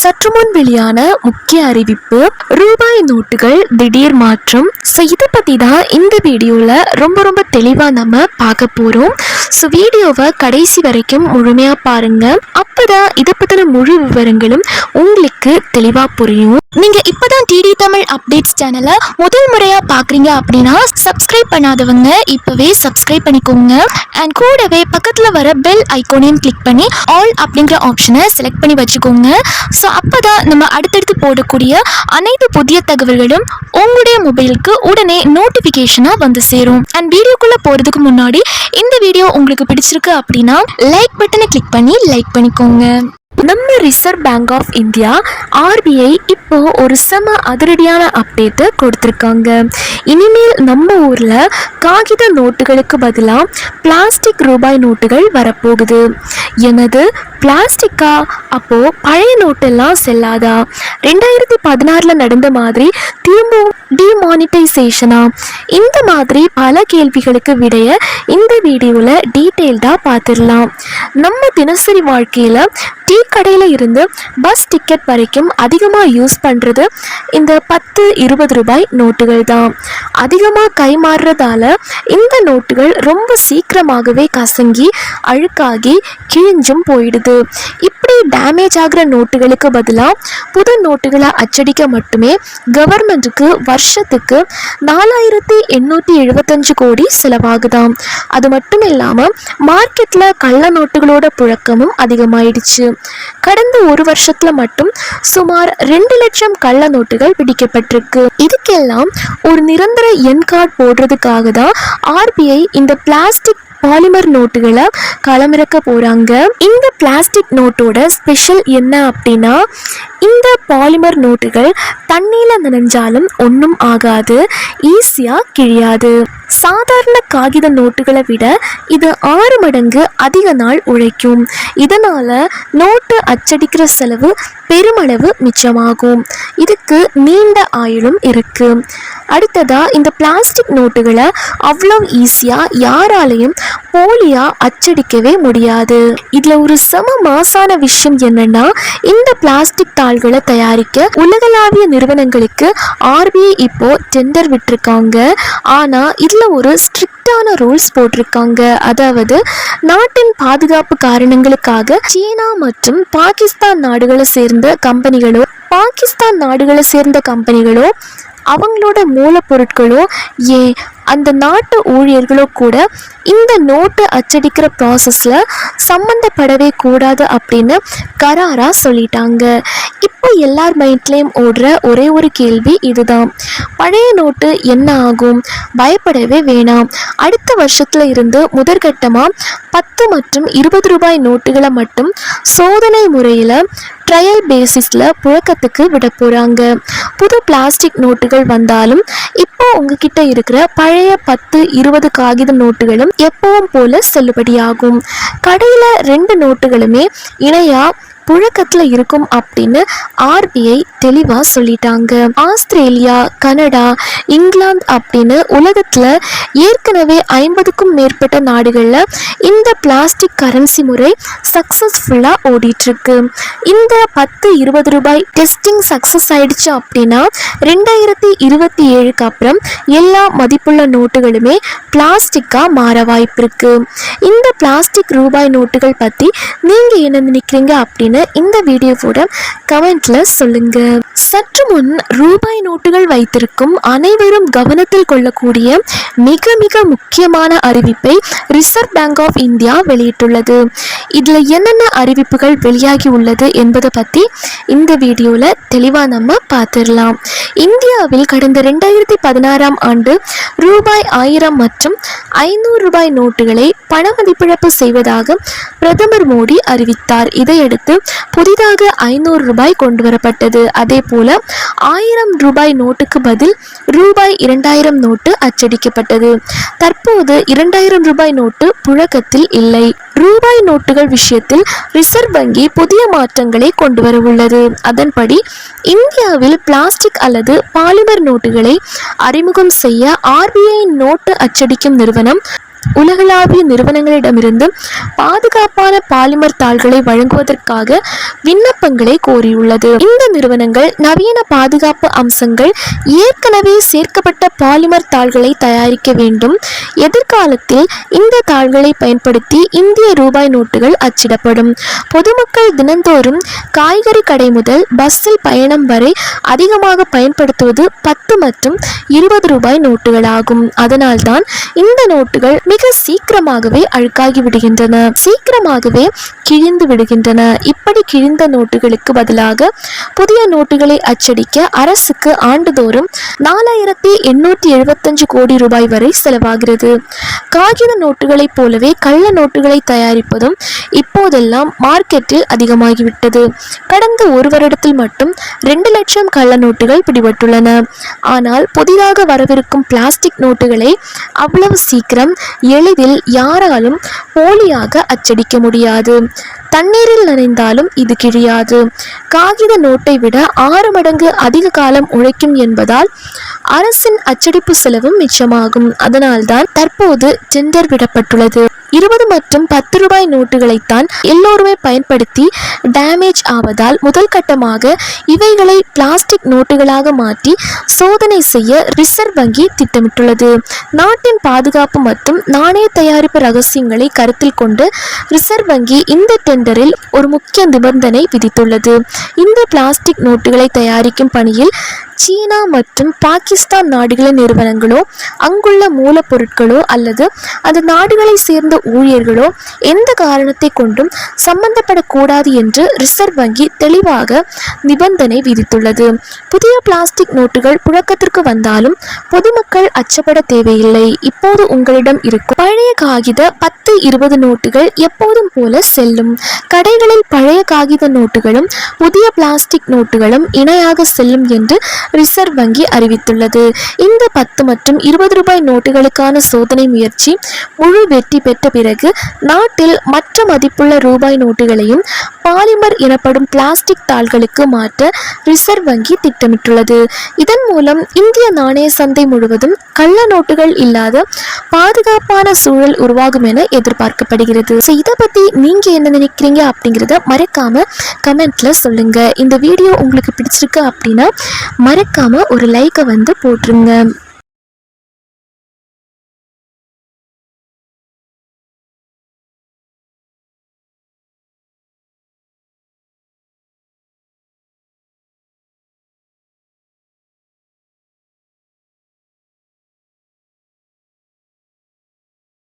சற்று முன் வெளியான முக்கிய அறிவிப்பு, ரூபாய் நோட்டுகள் திடீர் மாற்றம். ஸோ இதை பற்றி தான் இந்த வீடியோவில் ரொம்ப தெளிவாக நம்ம பார்க்க போகிறோம். ஸோ வீடியோவை கடைசி வரைக்கும் முழுமையாக பாருங்கள். அப்போ தான் இதை பற்றின முழு விவரங்களும் உங்களுக்கு தெளிவாக புரியும். நீங்கள் இப்போ தான் டிடி தமிழ் அப்டேட்ஸ் சேனலை முதல் முறையாக பார்க்குறீங்க அப்படின்னா சப்ஸ்கிரைப் பண்ணாதவங்க இப்போவே சப்ஸ்கிரைப் பண்ணிக்கோங்க. அண்ட் கூடவே பக்கத்தில் வர பெல் ஐக்கோனையும் கிளிக் பண்ணி ஆல் அப்படிங்கிற ஆப்ஷனை செலக்ட் பண்ணி வச்சுக்கோங்க. ஸோ அப்போ தான் நம்ம அடுத்தடுத்து போடக்கூடிய அனைத்து புதிய தகவல்களும் உங்களுடைய மொபைலுக்கு உடனே நோட்டிஃபிகேஷனாக வந்து சேரும். அண்ட் வீடியோக்குள்ளே போகிறதுக்கு முன்னாடி இந்த வீடியோ உங்களுக்கு பிடிச்சிருக்கு அப்படின்னா லைக் பட்டனை கிளிக் பண்ணி லைக் பண்ணிக்கோங்க. நம்ம Reserve Bank of India RBI இப்போ ஒரு செம அதிரடியான அப்டேட்டு கொடுத்துருக்காங்க. இனிமேல் நம்ம ஊரில் காகித நோட்டுகளுக்கு பதிலாக பிளாஸ்டிக் ரூபாய் நோட்டுகள் வரப்போகுது. எனது பிளாஸ்டிக்கா? அப்போது பழைய நோட்டெல்லாம் செல்லாதா? 2016 நடந்த மாதிரி திரும்பவும் டிமானிட்டைசேஷனா? இந்த மாதிரி பல கேள்விகளுக்கு விடைய இந்த வீடியோவில் டீட்டெயில்டாக பார்த்துடலாம். நம்ம தினசரி வாழ்க்கையில் டீ கடையில் இருந்து பஸ் டிக்கெட் வரைக்கும் அதிகமாக யூஸ் பண்ணுறது இந்த 10-20 ரூபாய் நோட்டுகள் தான். அதிகமாக கைமாறுறதால இந்த நோட்டுகள் ரொம்ப சீக்கிரமாகவே கசங்கி அழுக்காகி கிழிஞ்சும் போயிடுது. இப்படி டேமேஜ் ஆகிற நோட்டுகளுக்கு பதிலாக புது நோட்டுகளை அச்சடிக்க மட்டுமே கவர்மெண்ட்டுக்கு வருஷத்துக்கு 4875 கோடி செலவாகுதாம். அது மட்டும் இல்லாமல் மார்க்கெட்டில் கள்ள நோட்டுகளோட புழக்கமும் அதிகமாயிடுச்சு. கடந்த ஒரு வருஷத்துல மட்டும் சுமார் 2 லட்சம் கள்ள நோட்டுகள் பிடிக்கப்பட்டிருக்கு. இதுக்கெல்லாம் ஒரு நிரந்தர எண் கார்டு போடுறதுக்காக தான் RBI இந்த பிளாஸ்டிக் பாலிமர் நோட்டுகளை களமிறக்க போறாங்க. இந்த பிளாஸ்டிக் நோட்டோட ஸ்பெஷல் என்ன அப்படின்னா, இந்த பாலிமர் நோட்டுகள் தண்ணியில நனைஞ்சாலும் ஒன்றும் ஆகாது, ஈஸியா கிழியாது. சாதாரண காகித நோட்டுகளை விட இது 6 மடங்கு அதிக நாள் உழைக்கும். இதனால நோட்டு அச்சடிக்கிற செலவு பெருமளவு மிச்சமாகும். இதுக்கு நீண்ட ஆயுளும் இருக்கு. அடுத்ததா, இந்த பிளாஸ்டிக் நோட்டுகளை அவ்வளோ ஈஸியா யாராலையும் போலியா அச்சடிக்கவே முடியாது. இதுல ஒரு செம மாசான விஷயம் என்னன்னா, இந்த பிளாஸ்டிக் தாள்களை தயாரிக்க உலகளாவிய நிறுவனங்களுக்கு RBI இப்போ டெண்டர் விட்டுருக்காங்க. ஆனா இதுல ஒரு ஸ்ட்ரிக்டான ரூல்ஸ் போட்டிருக்காங்க. அதாவது நாட்டின் பாதுகாப்பு காரணங்களுக்காக சீனா மற்றும் பாகிஸ்தான் நாடுகளை சேர்ந்த கம்பெனிகளோ அவங்களோட மூலப்பொருட்களோ அந்த நாட்டு ஊழியர்களோ கூட இந்த நோட்டு அச்சடிக்கிற ப்ராசஸில் சம்மந்தப்படவே கூடாது அப்படின்னு கராராக சொல்லிட்டாங்க. இப்போ எல்லார் மைண்ட்லேயும் ஓடுற ஒரே ஒரு கேள்வி இதுதான், பழைய நோட்டு என்ன ஆகும்? பயப்படவே வேணாம். அடுத்த வருஷத்துல இருந்து முதற்கட்டமாக 10 மற்றும் 20 ரூபாய் நோட்டுகளை மட்டும் சோதனை முறையில் ட்ரையல் பேசிஸில் புழக்கத்துக்கு விட போகிறாங்க. புது பிளாஸ்டிக் நோட்டுகள் வந்தாலும் இப்போ உங்ககிட்ட இருக்கிற பழைய 10-20 காகித நோட்டுகளும் எப்பவும் போல செல்லுபடியாகும். கடையில் 2 நோட்டுகளுமே இணையா புழக்கத்தில் இருக்கும் அப்படின்னு RBI தெளிவாக சொல்லிட்டாங்க. ஆஸ்திரேலியா, கனடா, இங்கிலாந்து அப்படின்னு உலகத்தில் ஏற்கனவே 50க்கும் மேற்பட்ட நாடுகளில் இந்த பிளாஸ்டிக் கரன்சி முறை சக்ஸஸ்ஃபுல்லாக ஓடிட்டுருக்கு. இந்த 10-20 ரூபாய் டெஸ்டிங் சக்ஸஸ் ஆயிடுச்சு அப்படின்னா 2027க்கு அப்புறம் எல்லா மதிப்புள்ள நோட்டுகளுமே பிளாஸ்டிக்காக மாற வாய்ப்பு இருக்கு. இந்த பிளாஸ்டிக் ரூபாய் நோட்டுகள் பற்றி நீங்கள் என்ன நினைக்கிறீங்க அப்படின்னு இந்த வீடியோவோட கமெண்ட்ல சொல்லுங்க. சற்று முன் ரூபாய் நோட்டுகள் வைத்திருக்கும் அனைவரும் கவனத்தில் கொள்ளக்கூடிய மிக முக்கியமான அறிவிப்பை ரிசர்வ் பேங்க் ஆஃப் இந்தியா வெளியிட்டுள்ளது. இதுல என்னென்ன அறிவிப்புகள் வெளியாகி உள்ளது என்பதை பத்தி இந்த வீடியோல தெளிவா நம்ம பார்த்துடலாம். இந்தியாவில் கடந்த 2016ஆம் ஆண்டு ரூபாய் 1000 மற்றும் 500 ரூபாய் நோட்டுகளை பண மதிப்பிழப்பு செய்வதாக பிரதமர் மோடி அறிவித்தார். இதையடுத்து புதிதாக 500 ரூபாய் கொண்டு வரப்பட்டது. அதே போல 1000 ரூபாய் நோட்டுக்கு பதில் ரூபாய் 2000 நோட்டு அச்சடிக்கப்பட்டது. தற்போது 2000 ரூபாய் நோட்டு புழக்கத்தில் இல்லை. ரூபாய் நோட்டுகள் விஷயத்தில் ரிசர்வ் வங்கி புதிய மாற்றங்களை கொண்டு வர உள்ளது. அதன்படி இந்தியாவில் பிளாஸ்டிக் அல்லது பாலிமர் நோட்டுகளை அறிமுகம் செய்ய RBI நோட்டு அச்சடிக்கும் நிறுவனம் உலகளாவிய நிறுவனங்களிடமிருந்து பாதுகாப்பான பாலிமர் தாள்களை வழங்குவதற்காக விண்ணப்பங்களை கோரியுள்ளது. இந்த நிறுவனங்கள் நவீன பாதுகாப்பு அம்சங்கள் ஏற்கனவே சேர்க்கப்பட்ட பாலிமர் தாள்களை தயாரிக்க வேண்டும். எதிர்காலத்தில் இந்த தாள்களை பயன்படுத்தி இந்திய ரூபாய் நோட்டுகள் அச்சிடப்படும். பொதுமக்கள் தினந்தோறும் காய்கறி கடை முதல் பஸ்ஸில் பயணம் வரை அதிகமாக பயன்படுத்துவது 10 மற்றும் 20 ரூபாய் நோட்டுகளாகும். அதனால்தான் இந்த நோட்டுகள் மிக சீக்கிரமாகவே அழுக்காகி விடுகின்றன, சீக்கிரமாகவே கிழிந்து விடுகின்றன. இப்படி கிழிந்த நோட்டுகளுக்கு பதிலாக புதிய நோட்டுகளை அச்சடிக்க அரசுக்கு ஆண்டுதோறும் 4875 கோடி ரூபாய் வரை செலவாகிறது. காகித நோட்டுகளைப் போலவே கள்ள நோட்டுகளை தயாரிப்பதும் இப்போதெல்லாம் மார்க்கெட்டில் அதிகமாகிவிட்டது. கடந்த ஒரு வருடத்தில் மட்டும் 2 லட்சம் கள்ள நோட்டுகள் பிடிபட்டுள்ளன. ஆனால் புதிதாக வரவிருக்கும் பிளாஸ்டிக் நோட்டுகளை அவ்வளவு சீக்கிரம் எளிதில் யாராலும் போலியாக அச்சடிக்க முடியாது. தண்ணீரில் நனைந்தாலும் இது கிழியாது. காகித நோட்டை விட 6 மடங்கு அதிக காலம் உழைக்கும் என்பதால் அரசின் அச்சடிப்பு செலவும் மிச்சமாகும். அதனால்தான் தற்போது டெண்டர் விடப்பட்டுள்ளது. 20 மற்றும் 10 ரூபாய் நோட்டுகளைத்தான் எல்லோருமே பயன்படுத்தி டேமேஜ் ஆவதால் முதல் கட்டமாக இவைகளை பிளாஸ்டிக் நோட்டுகளாக மாற்றி சோதனை செய்ய ரிசர்வ் வங்கி திட்டமிட்டுள்ளது. நாட்டின் பாதுகாப்பு மற்றும் நாணய தயாரிப்பு ரகசியங்களை கருத்தில் கொண்டு ரிசர்வ் வங்கி இந்த டெண்டரில் ஒரு முக்கிய நிபந்தனை விதித்துள்ளது. இந்த பிளாஸ்டிக் நோட்டுகளை தயாரிக்கும் பணியில் சீனா மற்றும் பாகிஸ்தான் நாடுகளின் நிறுவனங்களோ அங்குள்ள மூலப்பொருட்களோ அல்லது அந்த நாடுகளை சேர்ந்த ஊழியர்களோ எந்த காரணத்தை கொண்டும் சம்பந்தப்படக்கூடாது என்று ரிசர்வ் வங்கி தெளிவாக நிபந்தனை விதித்துள்ளது. புதிய பிளாஸ்டிக் நோட்டுகள் புழக்கத்திற்கு வந்தாலும் பொதுமக்கள் அச்சப்பட தேவையில்லை. இப்போது உங்களிடம் இருக்கும் பழைய காகித 10-20 நோட்டுகள் எப்போதும் போல செல்லும். கடைகளில் பழைய காகித நோட்டுகளும் புதிய பிளாஸ்டிக் நோட்டுகளும் இணையாக செல்லும் என்று ரிசர்வ் வங்கி அறிவித்துள்ளது. இந்த 10 மற்றும் 20 ரூபாய் நோட்டுகளுக்கான சோதனை முயற்சி முழு வெற்றி பெற்ற பிறகு நாட்டில் மற்ற மதிப்புள்ள ரூபாய் நோட்டுகளையும் பாலிமர் எனப்படும் பிளாஸ்டிக் தாள்களுக்கு மாற்ற ரிசர்வ் வங்கி திட்டமிட்டுள்ளது. இதன் மூலம் இந்திய நாணய சந்தை முழுவதும் கள்ள நோட்டுகள் இல்லாத பாதுகாப்பான சூழல் உருவாகும் என எதிர்பார்க்கப்படுகிறது. இதை பத்தி நீங்க என்ன நினைக்கிறீங்க அப்படிங்கிறத மறக்காம கமெண்ட்ல சொல்லுங்க. இந்த வீடியோ உங்களுக்கு பிடிச்சிருக்கு அப்படின்னா மறக்காம ஒரு லைக்கை போட்டுருங்க.